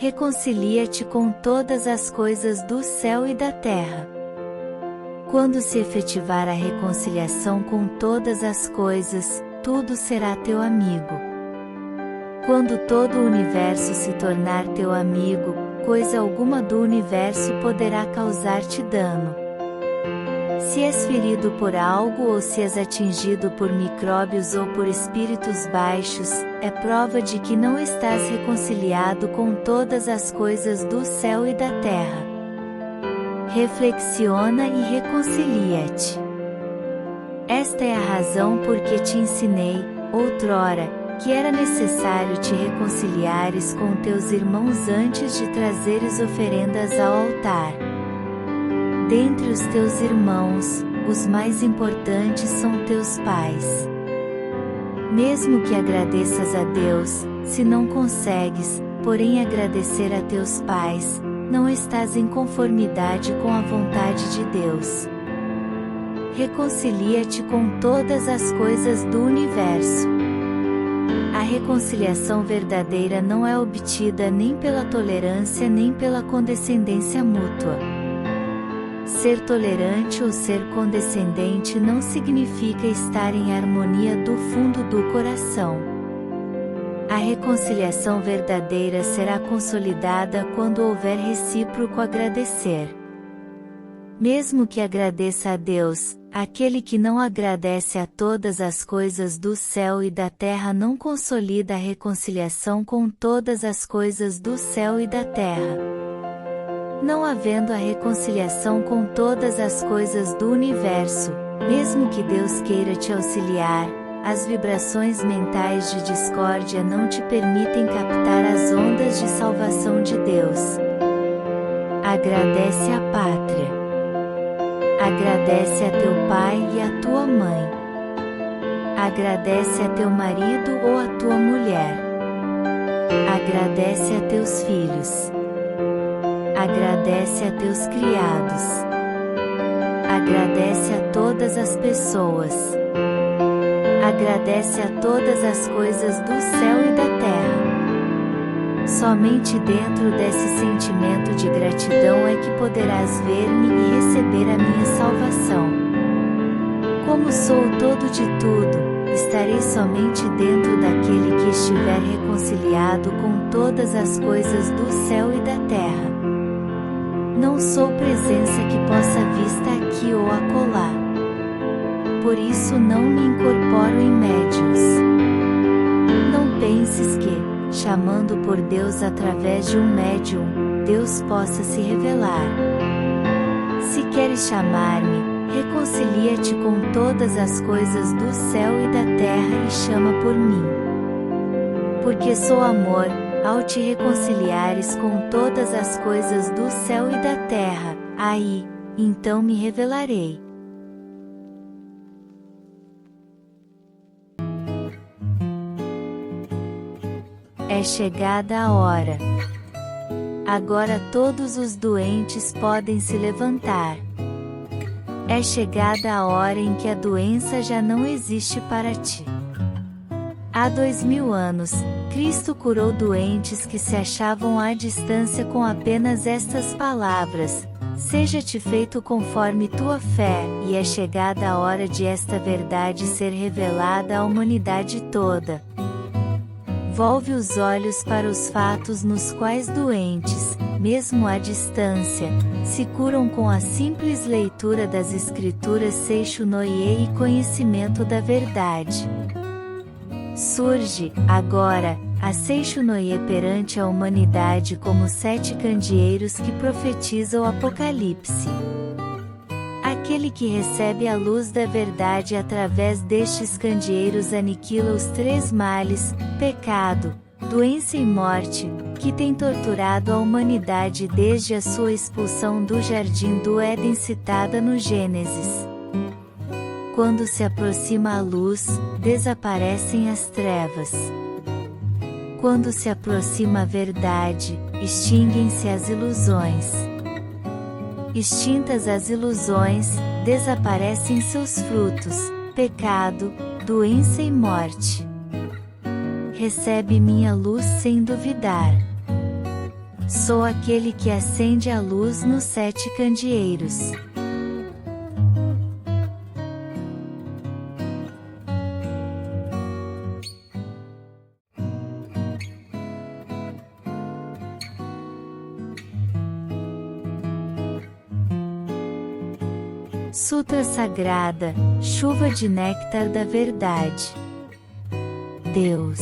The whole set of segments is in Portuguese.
Reconcilia-te com todas as coisas do céu e da terra. Quando se efetivar a reconciliação com todas as coisas, tudo será teu amigo. Quando todo o universo se tornar teu amigo, coisa alguma do universo poderá causar-te dano. Se és ferido por algo ou se és atingido por micróbios ou por espíritos baixos, é prova de que não estás reconciliado com todas as coisas do céu e da terra. Reflexiona e reconcilia-te. Esta é a razão por que te ensinei, outrora, que era necessário te reconciliares com teus irmãos antes de trazeres oferendas ao altar. Dentre os teus irmãos, os mais importantes são teus pais. Mesmo que agradeças a Deus, se não consegues, porém agradecer a teus pais, não estás em conformidade com a vontade de Deus. Reconcilia-te com todas as coisas do universo. A reconciliação verdadeira não é obtida nem pela tolerância nem pela condescendência mútua. Ser tolerante ou ser condescendente não significa estar em harmonia do fundo do coração. A reconciliação verdadeira será consolidada quando houver recíproco agradecer. Mesmo que agradeça a Deus, aquele que não agradece a todas as coisas do céu e da terra não consolida a reconciliação com todas as coisas do céu e da terra. Não havendo a reconciliação com todas as coisas do universo, mesmo que Deus queira te auxiliar, as vibrações mentais de discórdia não te permitem captar as ondas de salvação de Deus. Agradece à pátria. Agradece a teu pai e a tua mãe. Agradece a teu marido ou a tua mulher. Agradece a teus filhos. Agradece a teus criados. Agradece a todas as pessoas. Agradece a todas as coisas do céu e da terra. Somente dentro desse sentimento de gratidão é que poderás ver-me e receber a minha salvação. Como sou o todo de tudo, estarei somente dentro daquele que estiver reconciliado com todas as coisas do céu e da terra. Não sou presença que possa vista aqui ou acolá. Por isso não me incorporo em médiuns. Não penses que, chamando por Deus através de um médium, Deus possa se revelar. Se queres chamar-me, reconcilia-te com todas as coisas do céu e da terra e chama por mim. Porque sou amor, ao te reconciliares com todas as coisas do céu e da terra, aí, então me revelarei. É chegada a hora. Agora todos os doentes podem se levantar. É chegada a hora em que a doença já não existe para ti. Há 2000 anos, Cristo curou doentes que se achavam à distância com apenas estas palavras: seja-te feito conforme tua fé, e é chegada a hora de esta verdade ser revelada à humanidade toda. Volve os olhos para os fatos nos quais doentes, mesmo à distância, se curam com a simples leitura das Escrituras Seishu-no-ie e conhecimento da verdade. Surge, agora, a Seishu-no-ie perante a humanidade como 7 candeeiros que profetizam o Apocalipse. Aquele que recebe a luz da verdade através destes candeeiros aniquila os 3 males, pecado, doença e morte, que tem torturado a humanidade desde a sua expulsão do jardim do Éden citada no Gênesis. Quando se aproxima a luz, desaparecem as trevas. Quando se aproxima a verdade, extinguem-se as ilusões. Extintas as ilusões, desaparecem seus frutos, pecado, doença e morte. Recebe minha luz sem duvidar. Sou aquele que acende a luz nos 7 candeeiros. Sutra Sagrada, chuva de néctar da verdade. Deus.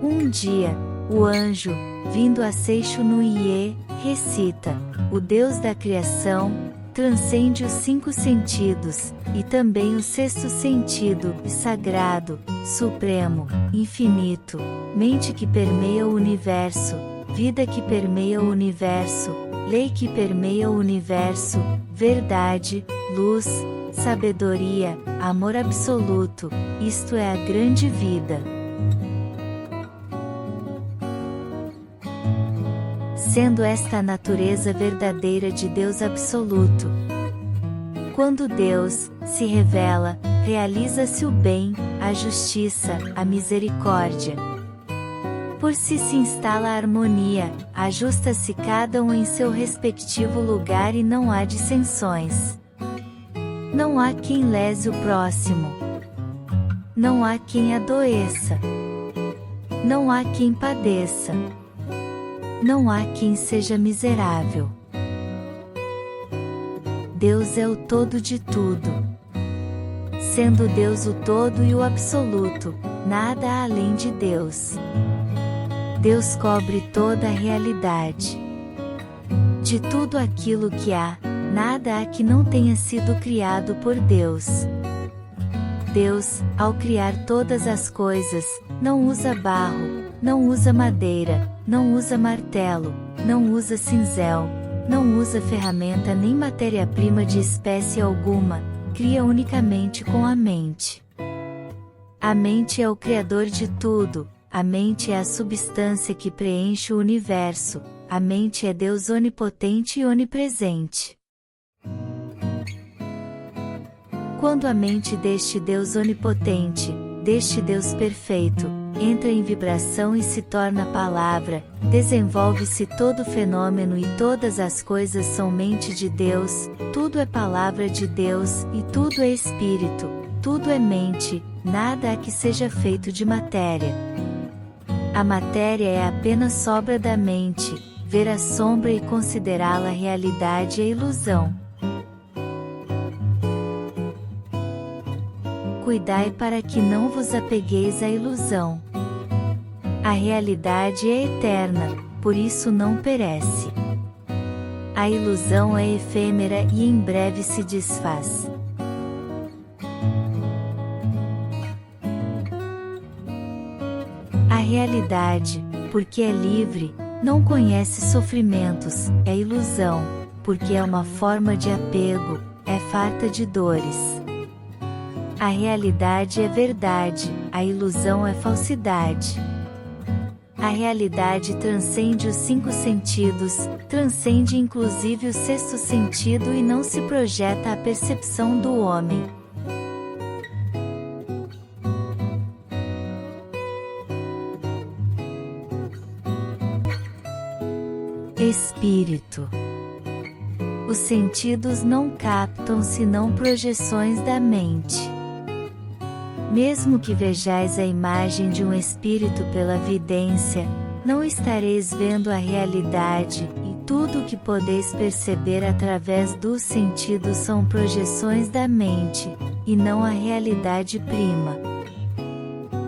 Um dia, o anjo, vindo a Seixo no Ie, recita: o Deus da criação, transcende os 5 sentidos, e também o 6º sentido, sagrado, supremo, infinito, mente que permeia o universo, vida que permeia o universo, lei que permeia o universo, verdade, luz, sabedoria, amor absoluto, isto é a grande vida. Sendo esta a natureza verdadeira de Deus absoluto. Quando Deus se revela, realiza-se o bem, a justiça, a misericórdia. Por si se instala a harmonia, ajusta-se cada um em seu respectivo lugar e não há dissensões. Não há quem lese o próximo. Não há quem adoeça. Não há quem padeça. Não há quem seja miserável. Deus é o todo de tudo. Sendo Deus o todo e o absoluto, nada há além de Deus. Deus cobre toda a realidade. De tudo aquilo que há, nada há que não tenha sido criado por Deus. Deus, ao criar todas as coisas, não usa barro, não usa madeira, não usa martelo, não usa cinzel, não usa ferramenta nem matéria-prima de espécie alguma, cria unicamente com a mente. A mente é o criador de tudo. A mente é a substância que preenche o universo, a mente é Deus onipotente e onipresente. Quando a mente deste Deus onipotente, deste Deus perfeito, entra em vibração e se torna palavra, desenvolve-se todo fenômeno e todas as coisas são mente de Deus, tudo é palavra de Deus e tudo é espírito, tudo é mente, nada há que seja feito de matéria. A matéria é apenas sobra da mente, ver a sombra e considerá-la realidade é ilusão. Cuidai para que não vos apegueis à ilusão. A realidade é eterna, por isso não perece. A ilusão é efêmera e em breve se desfaz. A realidade, porque é livre, não conhece sofrimentos, é ilusão, porque é uma forma de apego, é farta de dores. A realidade é verdade, a ilusão é falsidade. A realidade transcende os 5 sentidos, transcende inclusive o 6º sentido e não se projeta à percepção do homem. Espírito. Os sentidos não captam senão projeções da mente. Mesmo que vejais a imagem de um espírito pela vidência, não estareis vendo a realidade, e tudo o que podeis perceber através dos sentidos são projeções da mente, e não a realidade prima.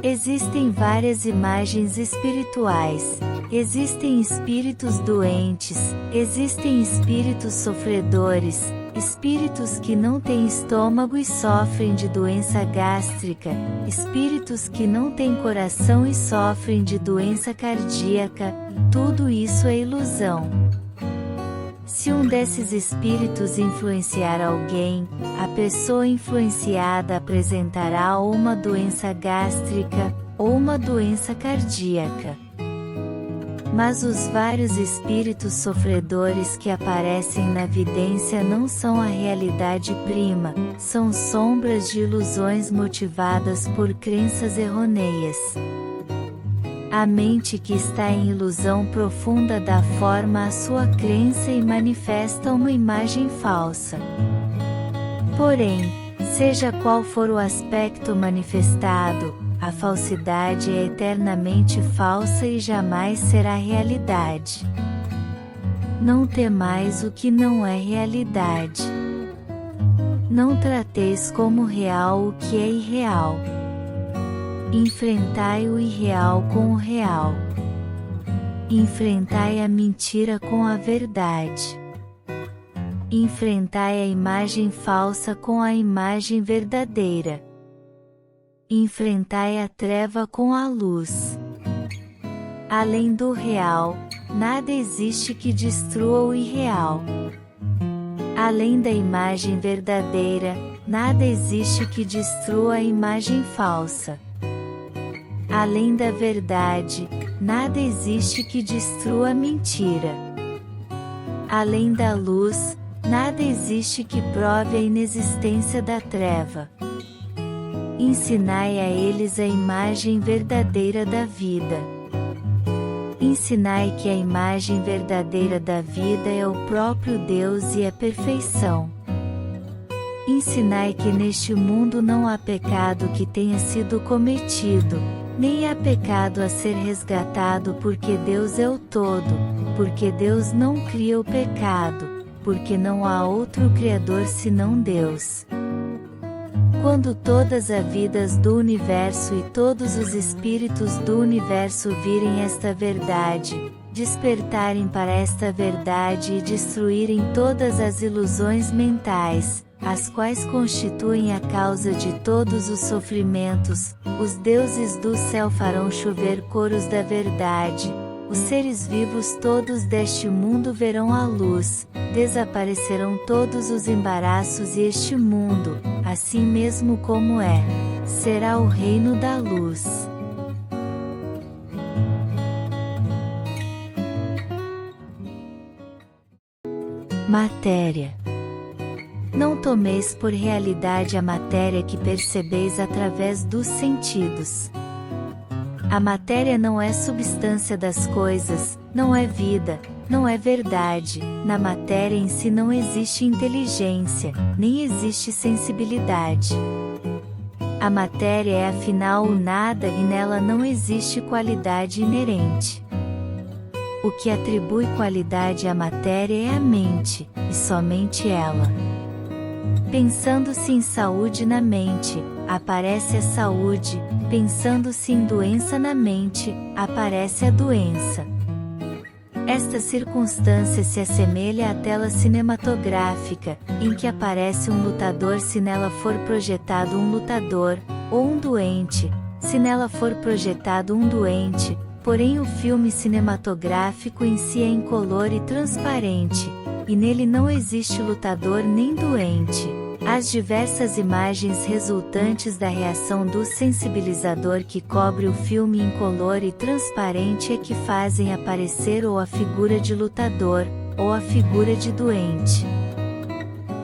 Existem várias imagens espirituais. Existem espíritos doentes, existem espíritos sofredores, espíritos que não têm estômago e sofrem de doença gástrica, espíritos que não têm coração e sofrem de doença cardíaca, tudo isso é ilusão. Se um desses espíritos influenciar alguém, a pessoa influenciada apresentará ou uma doença gástrica, ou uma doença cardíaca. Mas os vários espíritos sofredores que aparecem na vidência não são a realidade prima, são sombras de ilusões motivadas por crenças errôneas. A mente que está em ilusão profunda dá forma à sua crença e manifesta uma imagem falsa. Porém, seja qual for o aspecto manifestado, a falsidade é eternamente falsa e jamais será realidade. Não temais o que não é realidade. Não trateis como real o que é irreal. Enfrentai o irreal com o real. Enfrentai a mentira com a verdade. Enfrentai a imagem falsa com a imagem verdadeira. Enfrentai a treva com a luz. Além do real, nada existe que destrua o irreal. Além da imagem verdadeira, nada existe que destrua a imagem falsa. Além da verdade, nada existe que destrua a mentira. Além da luz, nada existe que prove a inexistência da treva. Ensinai a eles a imagem verdadeira da vida. Ensinai que a imagem verdadeira da vida é o próprio Deus e a perfeição. Ensinai que neste mundo não há pecado que tenha sido cometido, nem há pecado a ser resgatado, porque Deus é o todo, porque Deus não cria o pecado, porque não há outro Criador senão Deus. Quando todas as vidas do universo e todos os espíritos do universo virem esta verdade, despertarem para esta verdade e destruírem todas as ilusões mentais, as quais constituem a causa de todos os sofrimentos, os deuses do céu farão chover coros da verdade, os seres vivos todos deste mundo verão a luz, desaparecerão todos os embaraços e este mundo, assim mesmo como é, será o reino da luz. Matéria. Não tomeis por realidade a matéria que percebeis através dos sentidos. A matéria não é substância das coisas, não é vida, não é verdade. Na matéria em si não existe inteligência, nem existe sensibilidade. A matéria é afinal o nada e nela não existe qualidade inerente. O que atribui qualidade à matéria é a mente, e somente ela. Pensando-se em saúde na mente, aparece a saúde, pensando-se em doença na mente, aparece a doença. Esta circunstância se assemelha à tela cinematográfica, em que aparece um lutador se nela for projetado um lutador, ou um doente, se nela for projetado um doente, porém o filme cinematográfico em si é incolor e transparente, e nele não existe lutador nem doente. As diversas imagens resultantes da reação do sensibilizador que cobre o filme incolor e transparente é que fazem aparecer ou a figura de lutador, ou a figura de doente.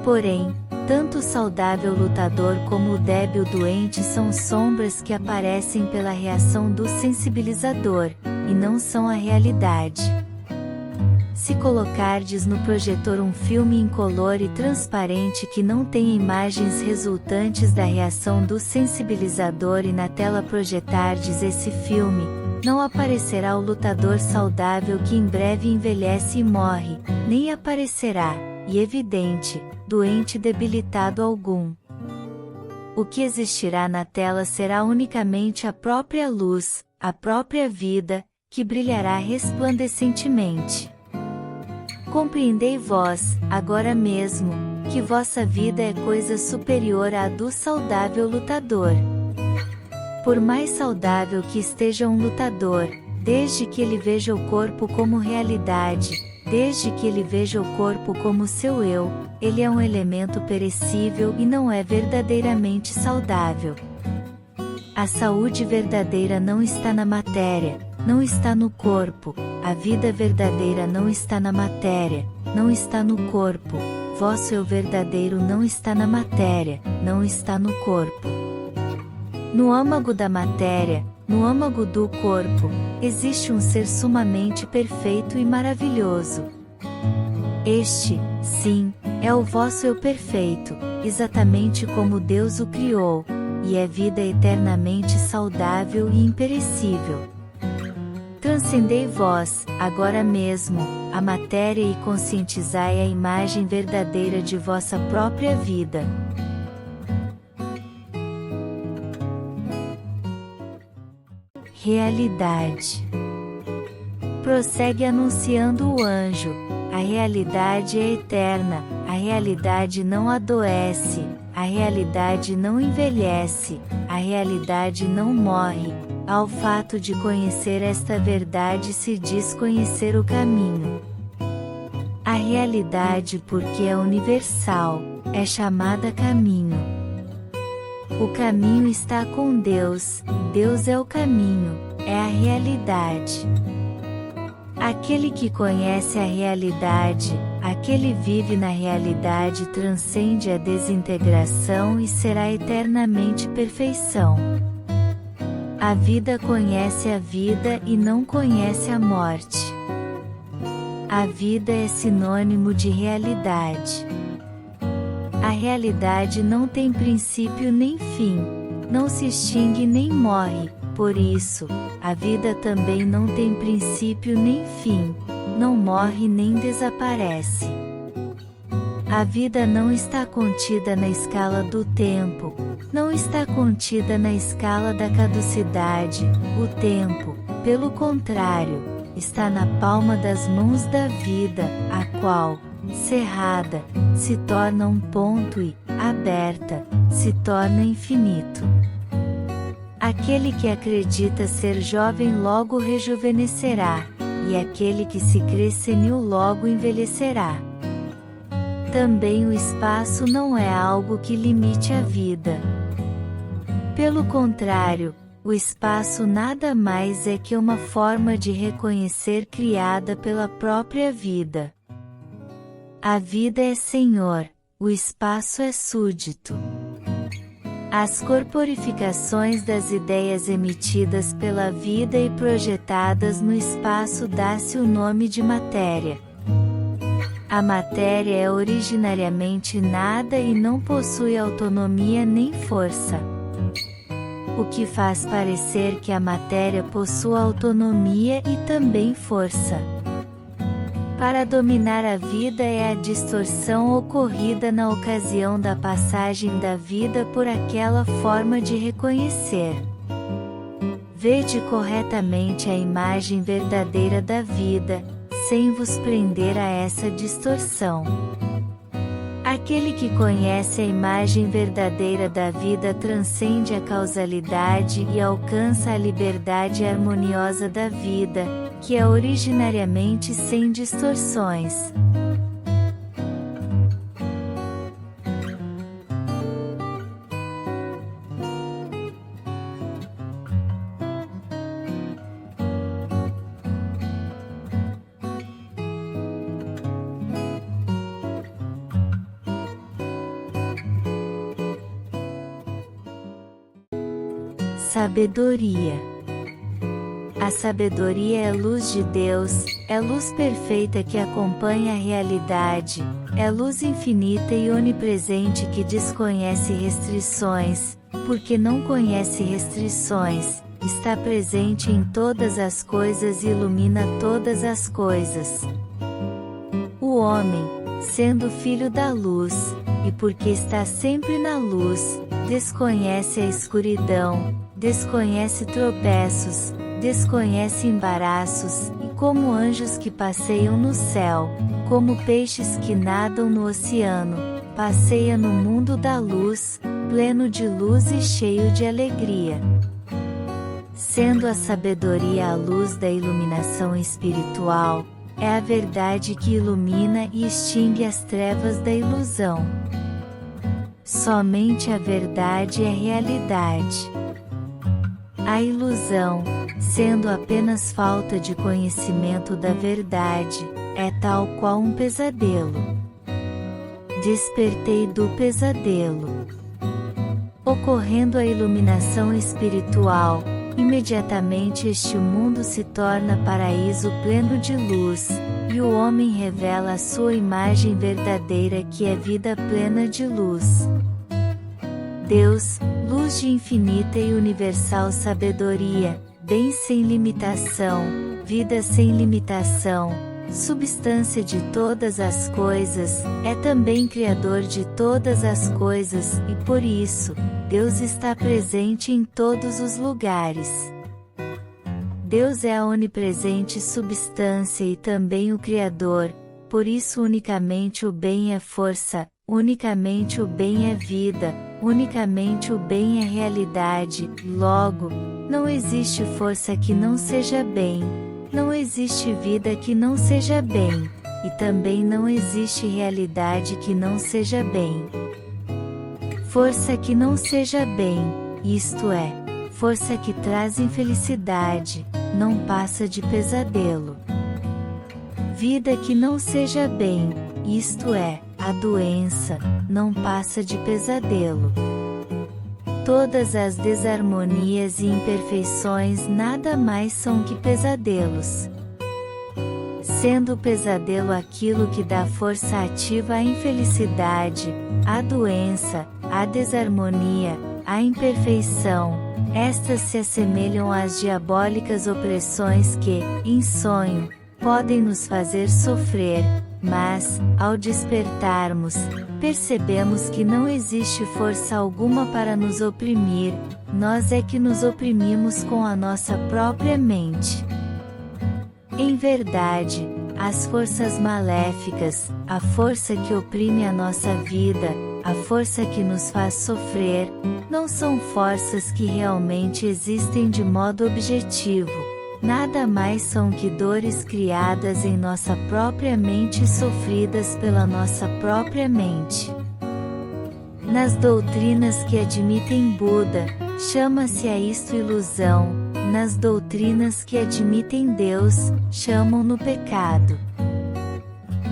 Porém, tanto o saudável lutador como o débil doente são sombras que aparecem pela reação do sensibilizador, e não são a realidade. Se colocardes no projetor um filme incolor e transparente que não tem imagens resultantes da reação do sensibilizador e na tela projetardes esse filme, não aparecerá o lutador saudável que em breve envelhece e morre, nem aparecerá, e evidente, doente debilitado algum. O que existirá na tela será unicamente a própria luz, a própria vida, que brilhará resplandecentemente. Compreendei vós, agora mesmo, que vossa vida é coisa superior à do saudável lutador. Por mais saudável que esteja um lutador, desde que ele veja o corpo como realidade, desde que ele veja o corpo como seu eu, ele é um elemento perecível e não é verdadeiramente saudável. A saúde verdadeira não está na matéria, não está no corpo, a vida verdadeira não está na matéria, não está no corpo, vosso eu verdadeiro não está na matéria, não está no corpo. No âmago da matéria, no âmago do corpo, existe um ser sumamente perfeito e maravilhoso. Este, sim, é o vosso eu perfeito, exatamente como Deus o criou, e é vida eternamente saudável e imperecível. Transcendei vós, agora mesmo, a matéria e conscientizai a imagem verdadeira de vossa própria vida. Realidade. Prossegue anunciando o anjo: a realidade é eterna, a realidade não adoece, a realidade não envelhece, a realidade não morre. Ao fato de conhecer esta verdade se diz conhecer o caminho. A realidade, porque é universal, é chamada caminho. O caminho está com Deus, Deus é o caminho, é a realidade. Aquele que conhece a realidade, aquele vive na realidade, transcende a desintegração e será eternamente perfeição. A vida conhece a vida e não conhece a morte. A vida é sinônimo de realidade. A realidade não tem princípio nem fim, não se extingue nem morre, por isso, a vida também não tem princípio nem fim, não morre nem desaparece. A vida não está contida na escala do tempo, não está contida na escala da caducidade, o tempo, pelo contrário, está na palma das mãos da vida, a qual, cerrada, se torna um ponto e, aberta, se torna infinito. Aquele que acredita ser jovem logo rejuvenescerá, e aquele que se crê senil logo envelhecerá. Também o espaço não é algo que limite a vida. Pelo contrário, o espaço nada mais é que uma forma de reconhecer criada pela própria vida. A vida é senhor, o espaço é súdito. As corporificações das ideias emitidas pela vida e projetadas no espaço dá-se o nome de matéria. A matéria é originariamente nada e não possui autonomia nem força. O que faz parecer que a matéria possua autonomia e também força. Para dominar a vida é a distorção ocorrida na ocasião da passagem da vida por aquela forma de reconhecer. Vede corretamente a imagem verdadeira da vida, sem vos prender a essa distorção. Aquele que conhece a imagem verdadeira da vida transcende a causalidade e alcança a liberdade harmoniosa da vida, que é originariamente sem distorções. Sabedoria. A sabedoria é luz de Deus, é luz perfeita que acompanha a realidade, é luz infinita e onipresente que desconhece restrições, porque não conhece restrições, está presente em todas as coisas e ilumina todas as coisas. O homem, sendo filho da luz, e porque está sempre na luz, desconhece a escuridão, desconhece tropeços, desconhece embaraços, e como anjos que passeiam no céu, como peixes que nadam no oceano, passeia no mundo da luz, pleno de luz e cheio de alegria. Sendo a sabedoria a luz da iluminação espiritual, é a verdade que ilumina e extingue as trevas da ilusão. Somente a verdade é realidade. A ilusão, sendo apenas falta de conhecimento da verdade, é tal qual um pesadelo. Despertei do pesadelo. Ocorrendo a iluminação espiritual, imediatamente este mundo se torna paraíso pleno de luz, e o homem revela a sua imagem verdadeira que é vida plena de luz. Deus, luz de infinita e universal sabedoria, bem sem limitação, vida sem limitação, substância de todas as coisas, é também Criador de todas as coisas, e por isso, Deus está presente em todos os lugares. Deus é a onipresente substância e também o Criador, por isso unicamente o bem é força, unicamente o bem é vida, unicamente o bem é realidade, logo, não existe força que não seja bem, não existe vida que não seja bem, e também não existe realidade que não seja bem. Força que não seja bem, isto é, força que traz infelicidade, não passa de pesadelo. Vida que não seja bem, isto é, a doença, não passa de pesadelo. Todas as desarmonias e imperfeições nada mais são que pesadelos. Sendo o pesadelo aquilo que dá força ativa à infelicidade, à doença, à desarmonia, à imperfeição, estas se assemelham às diabólicas opressões que, em sonho, podem nos fazer sofrer, mas, ao despertarmos, percebemos que não existe força alguma para nos oprimir, nós é que nos oprimimos com a nossa própria mente. Em verdade, as forças maléficas, a força que oprime a nossa vida, a força que nos faz sofrer, não são forças que realmente existem de modo objetivo, nada mais são que dores criadas em nossa própria mente e sofridas pela nossa própria mente. Nas doutrinas que admitem Buda, chama-se a isto ilusão, nas doutrinas que admitem Deus, chamam-no pecado.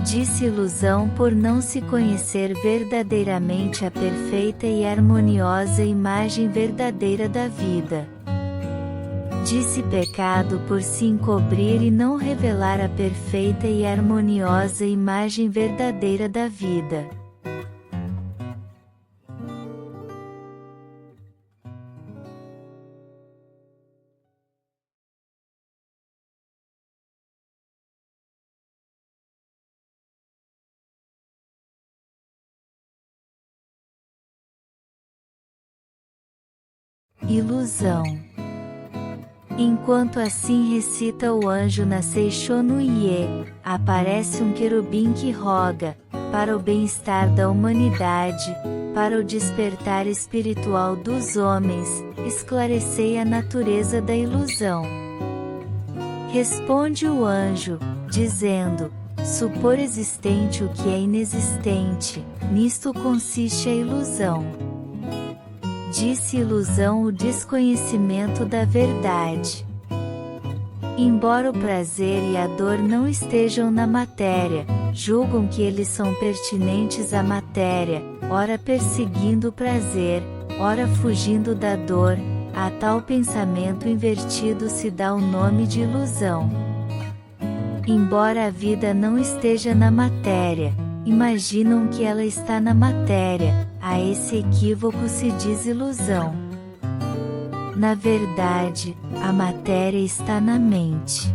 Disse ilusão por não se conhecer verdadeiramente a perfeita e harmoniosa imagem verdadeira da vida. Disse pecado por se encobrir e não revelar a perfeita e harmoniosa imagem verdadeira da vida. Ilusão. Enquanto assim recita o anjo na Seishonuye, aparece um querubim que roga, para o bem-estar da humanidade, para o despertar espiritual dos homens, esclarecei a natureza da ilusão. Responde o anjo, dizendo, supor existente o que é inexistente, nisto consiste a ilusão. Disse ilusão o desconhecimento da verdade. Embora o prazer e a dor não estejam na matéria, julgam que eles são pertinentes à matéria, ora perseguindo o prazer, ora fugindo da dor, a tal pensamento invertido se dá o nome de ilusão. Embora a vida não esteja na matéria, imaginam que ela está na matéria, a esse equívoco se diz ilusão. Na verdade, a matéria está na mente.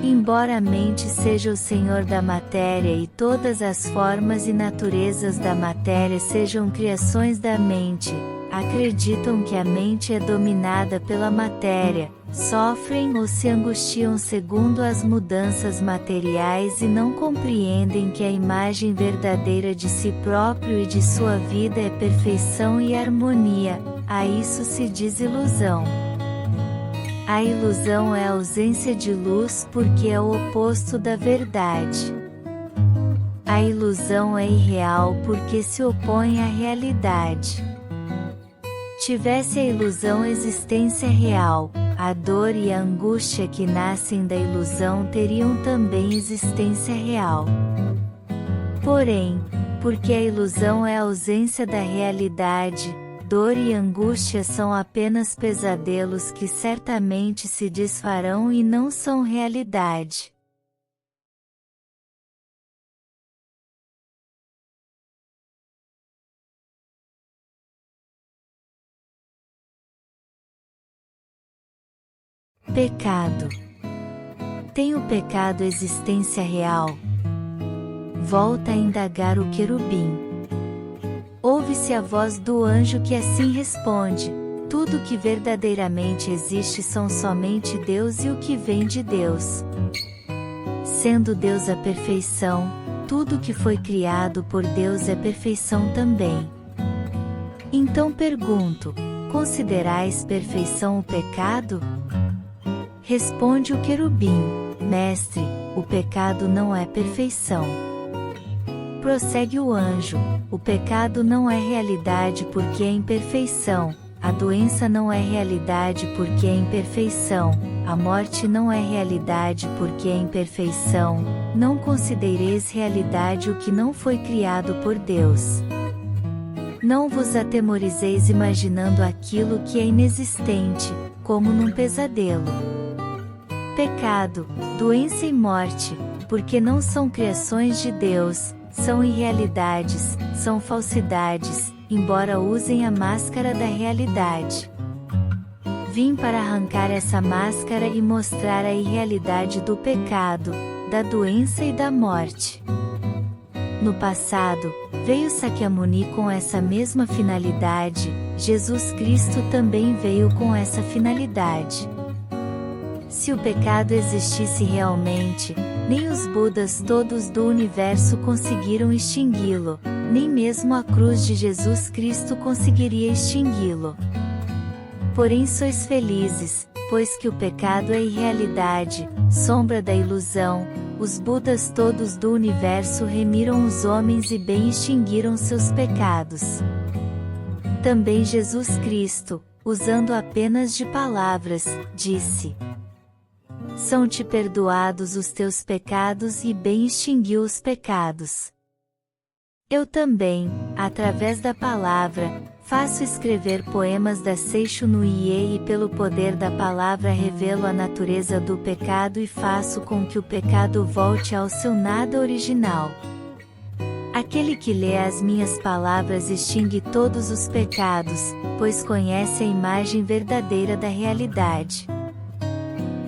Embora a mente seja o senhor da matéria e todas as formas e naturezas da matéria sejam criações da mente, acreditam que a mente é dominada pela matéria, sofrem ou se angustiam segundo as mudanças materiais e não compreendem que a imagem verdadeira de si próprio e de sua vida é perfeição e harmonia, a isso se diz ilusão. A ilusão é a ausência de luz porque é o oposto da verdade. A ilusão é irreal porque se opõe à realidade. Tivesse a ilusão existência real, a dor e a angústia que nascem da ilusão teriam também existência real. Porém, porque a ilusão é a ausência da realidade, Dor e angústia são apenas pesadelos que certamente se desfarão e não são realidade. Pecado. Tem o pecado existência real? Volta a indagar o querubim. Ouve-se a voz do anjo que assim responde: tudo que verdadeiramente existe são somente Deus e o que vem de Deus. Sendo Deus a perfeição, tudo que foi criado por Deus é perfeição também. Então pergunto: considerais perfeição o pecado? Responde o querubim: mestre, o pecado não é perfeição. Prossegue o anjo: o pecado não é realidade porque é imperfeição, a doença não é realidade porque é imperfeição, a morte não é realidade porque é imperfeição, não considereis realidade o que não foi criado por Deus. Não vos atemorizeis imaginando aquilo que é inexistente, como num pesadelo. Pecado, doença e morte, porque não são criações de Deus, são irrealidades, são falsidades, embora usem a máscara da realidade. Vim para arrancar essa máscara e mostrar a irrealidade do pecado, da doença e da morte. No passado, veio Sakyamuni com essa mesma finalidade, Jesus Cristo também veio com essa finalidade. Se o pecado existisse realmente, nem os Budas todos do universo conseguiram extingui-lo, nem mesmo a cruz de Jesus Cristo conseguiria extingui-lo. Porém sois felizes, pois que o pecado é irrealidade, sombra da ilusão, os Budas todos do universo remiram os homens e bem extinguiram seus pecados. Também Jesus Cristo, usando apenas de palavras, disse: são-te perdoados os teus pecados e bem extinguiu os pecados. Eu também, através da palavra, faço escrever poemas da Seisho no Ie e pelo poder da palavra revelo a natureza do pecado e faço com que o pecado volte ao seu nada original. Aquele que lê as minhas palavras extingue todos os pecados, pois conhece a imagem verdadeira da realidade.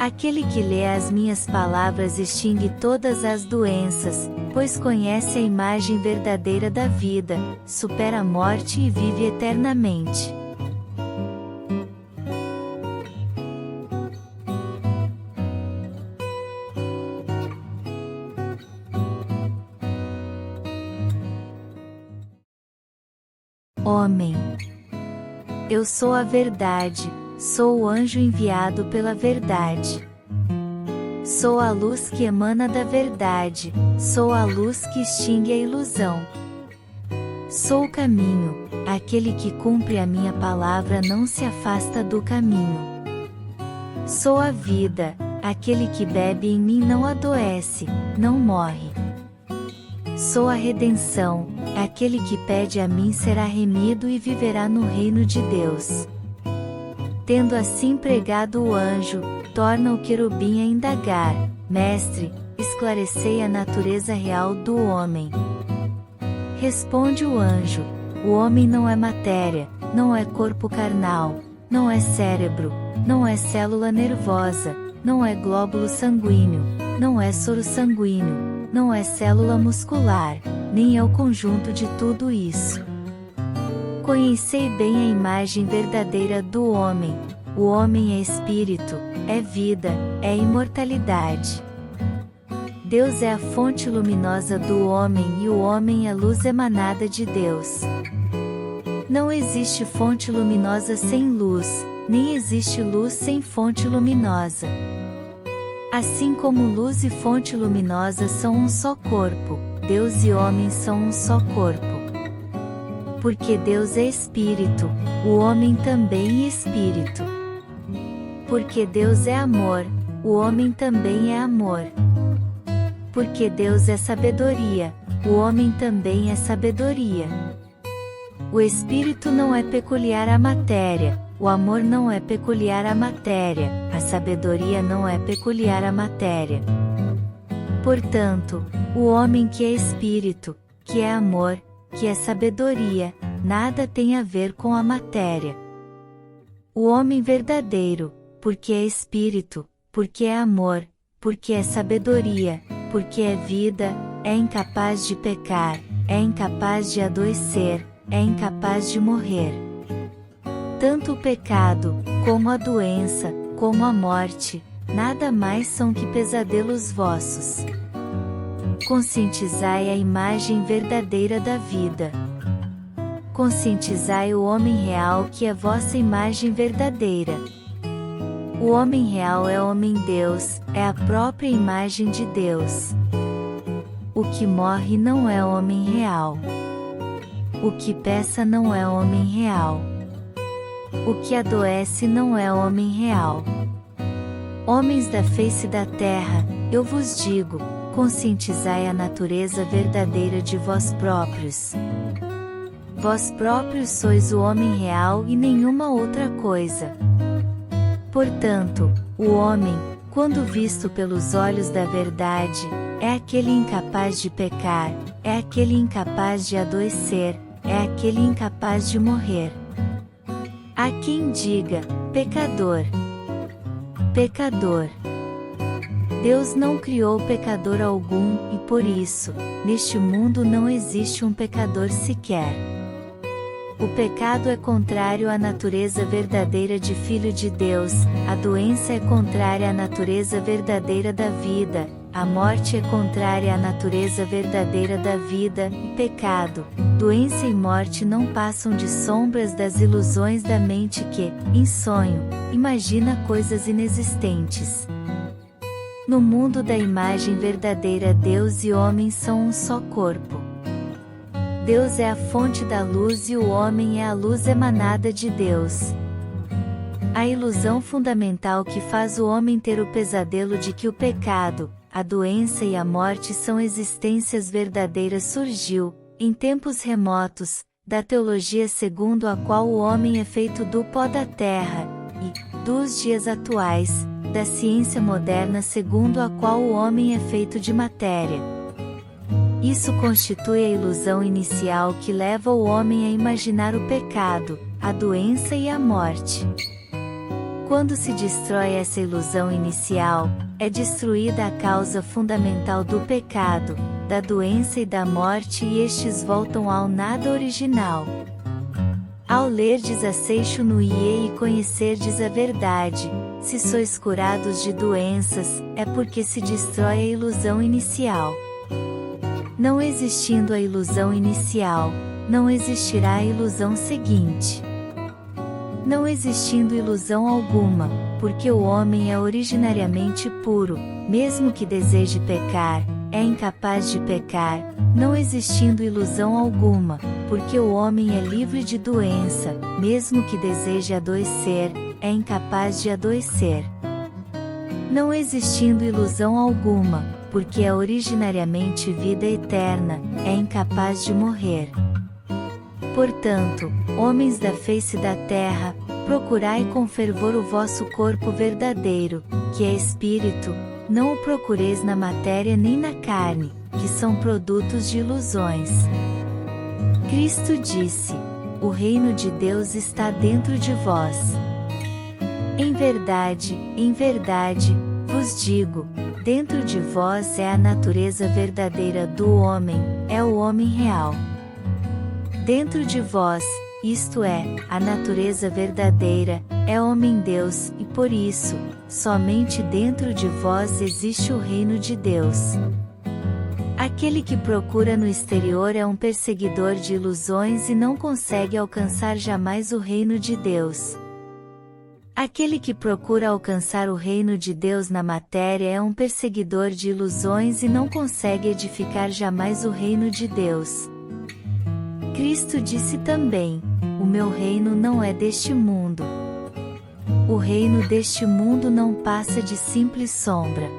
Aquele que lê as minhas palavras extingue todas as doenças, pois conhece a imagem verdadeira da vida, supera a morte e vive eternamente. Homem. Eu sou a verdade. Sou o anjo enviado pela verdade. Sou a luz que emana da verdade, sou a luz que extingue a ilusão. Sou o caminho, aquele que cumpre a minha palavra não se afasta do caminho. Sou a vida, aquele que bebe em mim não adoece, não morre. Sou a redenção, aquele que pede a mim será remido e viverá no reino de Deus. Tendo assim pregado o anjo, torna o querubim a indagar: mestre, esclarecei a natureza real do homem. Responde o anjo: o homem não é matéria, não é corpo carnal, não é cérebro, não é célula nervosa, não é glóbulo sanguíneo, não é soro sanguíneo, não é célula muscular, nem é o conjunto de tudo isso. Conhecei bem a imagem verdadeira do homem. O homem é espírito, é vida, é imortalidade. Deus é a fonte luminosa do homem e o homem é luz emanada de Deus. Não existe fonte luminosa sem luz, nem existe luz sem fonte luminosa. Assim como luz e fonte luminosa são um só corpo, Deus e homem são um só corpo. Porque Deus é espírito, o homem também é espírito. Porque Deus é amor, o homem também é amor. Porque Deus é sabedoria, o homem também é sabedoria. O espírito não é peculiar à matéria, o amor não é peculiar à matéria, a sabedoria não é peculiar à matéria. Portanto, o homem que é espírito, que é amor, que é sabedoria, nada tem a ver com a matéria. O homem verdadeiro, porque é espírito, porque é amor, porque é sabedoria, porque é vida, é incapaz de pecar, é incapaz de adoecer, é incapaz de morrer. Tanto o pecado, como a doença, como a morte, nada mais são que pesadelos vossos. Conscientizai a imagem verdadeira da vida. Conscientizai o homem real que é vossa imagem verdadeira. O homem real é homem-deus, é a própria imagem de Deus. O que morre não é homem real. O que peça não é homem real. O que adoece não é homem real. Homens da face da terra, eu vos digo, conscientizai a natureza verdadeira de vós próprios. Vós próprios sois o homem real e nenhuma outra coisa. Portanto, o homem, quando visto pelos olhos da verdade, é aquele incapaz de pecar, é aquele incapaz de adoecer, é aquele incapaz de morrer. Há quem diga, pecador. Pecador. Deus não criou pecador algum e por isso, neste mundo não existe um pecador sequer. O pecado é contrário à natureza verdadeira de Filho de Deus, a doença é contrária à natureza verdadeira da vida, a morte é contrária à natureza verdadeira da vida, e pecado, doença e morte não passam de sombras das ilusões da mente que, em sonho, imagina coisas inexistentes. No mundo da imagem verdadeira, Deus e homem são um só corpo. Deus é a fonte da luz e o homem é a luz emanada de Deus. A ilusão fundamental que faz o homem ter o pesadelo de que o pecado, a doença e a morte são existências verdadeiras surgiu, em tempos remotos, da teologia segundo a qual o homem é feito do pó da terra, e, dos dias atuais, da ciência moderna segundo a qual o homem é feito de matéria. Isso constitui a ilusão inicial que leva o homem a imaginar o pecado, a doença e a morte. Quando se destrói essa ilusão inicial, é destruída a causa fundamental do pecado, da doença e da morte e estes voltam ao nada original. Ao lerdes a seixo no ie e conhecerdes a verdade, se sois curados de doenças, é porque se destrói a ilusão inicial. Não existindo a ilusão inicial, não existirá a ilusão seguinte. Não existindo ilusão alguma, porque o homem é originariamente puro, mesmo que deseje pecar, é incapaz de pecar, não existindo ilusão alguma, porque o homem é livre de doença, mesmo que deseje adoecer, é incapaz de adoecer. Não existindo ilusão alguma, porque é originariamente vida eterna, é incapaz de morrer. Portanto, homens da face da terra, procurai com fervor o vosso corpo verdadeiro, que é espírito, não o procureis na matéria nem na carne, que são produtos de ilusões. Cristo disse: o reino de Deus está dentro de vós. Em verdade, vos digo, dentro de vós é a natureza verdadeira do homem, é o homem real. Dentro de vós, isto é, a natureza verdadeira, é homem-deus, e por isso, somente dentro de vós existe o reino de Deus. Aquele que procura no exterior é um perseguidor de ilusões e não consegue alcançar jamais o reino de Deus. Aquele que procura alcançar o reino de Deus na matéria é um perseguidor de ilusões e não consegue edificar jamais o reino de Deus. Cristo disse também: o meu reino não é deste mundo. O reino deste mundo não passa de simples sombra.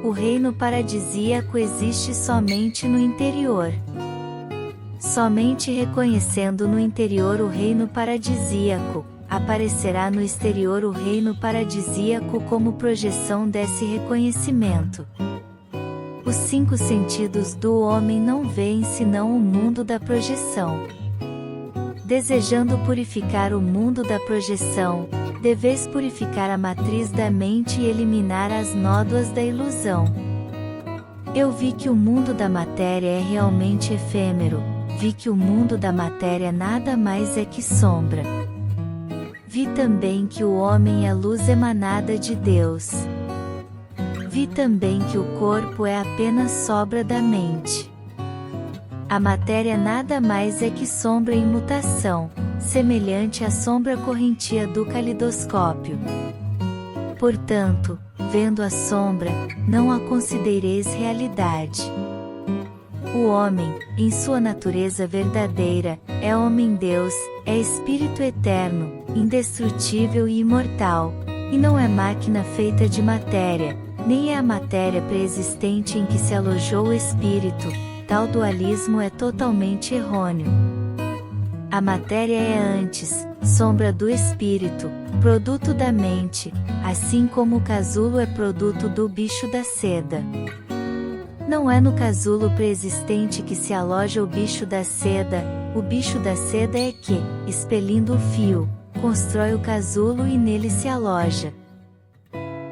O reino paradisíaco existe somente no interior. Somente reconhecendo no interior o reino paradisíaco, aparecerá no exterior o reino paradisíaco como projeção desse reconhecimento. Os 5 sentidos do homem não veem senão o mundo da projeção. Desejando purificar o mundo da projeção, deveis purificar a matriz da mente e eliminar as nódoas da ilusão. Eu vi que o mundo da matéria é realmente efêmero, vi que o mundo da matéria nada mais é que sombra. Vi também que o homem é luz emanada de Deus. Vi também que o corpo é apenas sobra da mente. A matéria nada mais é que sombra em mutação, semelhante à sombra correntia do calidoscópio. Portanto, vendo a sombra, não a considereis realidade. O homem, em sua natureza verdadeira, é homem-deus, é espírito eterno, indestrutível e imortal, e não é máquina feita de matéria, nem é a matéria preexistente em que se alojou o espírito. Tal dualismo é totalmente errôneo. A matéria é antes, sombra do espírito, produto da mente, assim como o casulo é produto do bicho da seda. Não é no casulo preexistente que se aloja o bicho da seda é que, expelindo o fio, constrói o casulo e nele se aloja.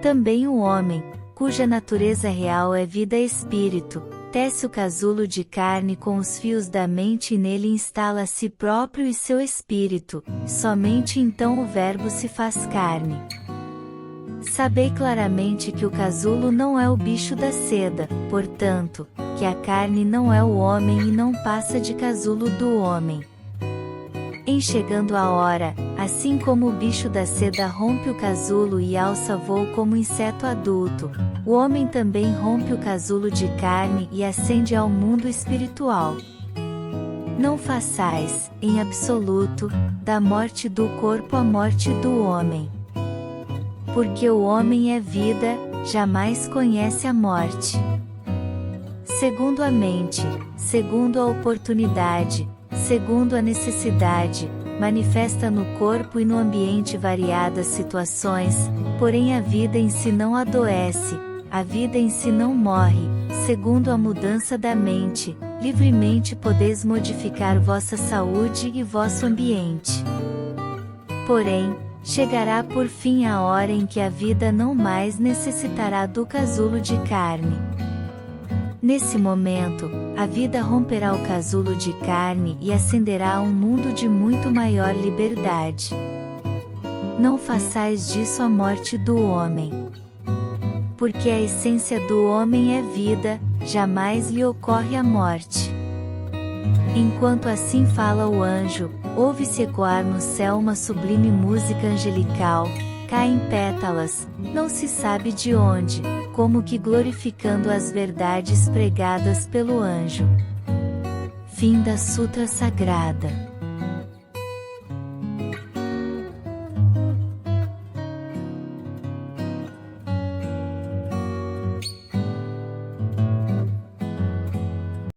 Também o homem, cuja natureza real é vida espírito, tece o casulo de carne com os fios da mente e nele instala a si próprio e seu espírito, somente então o Verbo se faz carne. Sabei claramente que o casulo não é o bicho da seda, portanto, que a carne não é o homem e não passa de casulo do homem. Em chegando a hora, assim como o bicho da seda rompe o casulo e alça voo como inseto adulto, o homem também rompe o casulo de carne e ascende ao mundo espiritual. Não façais, em absoluto, da morte do corpo a morte do homem. Porque o homem é vida, jamais conhece a morte. Segundo a mente, segundo a oportunidade, segundo a necessidade, manifesta no corpo e no ambiente variadas situações, porém a vida em si não adoece, a vida em si não morre, segundo a mudança da mente, livremente podeis modificar vossa saúde e vosso ambiente. Porém, chegará por fim a hora em que a vida não mais necessitará do casulo de carne. Nesse momento, a vida romperá o casulo de carne e ascenderá a um mundo de muito maior liberdade. Não façais disso a morte do homem. Porque a essência do homem é vida, jamais lhe ocorre a morte. Enquanto assim fala o anjo, ouve-se ecoar no céu uma sublime música angelical, caem pétalas, não se sabe de onde, como que glorificando as verdades pregadas pelo anjo. Fim da Sutra Sagrada.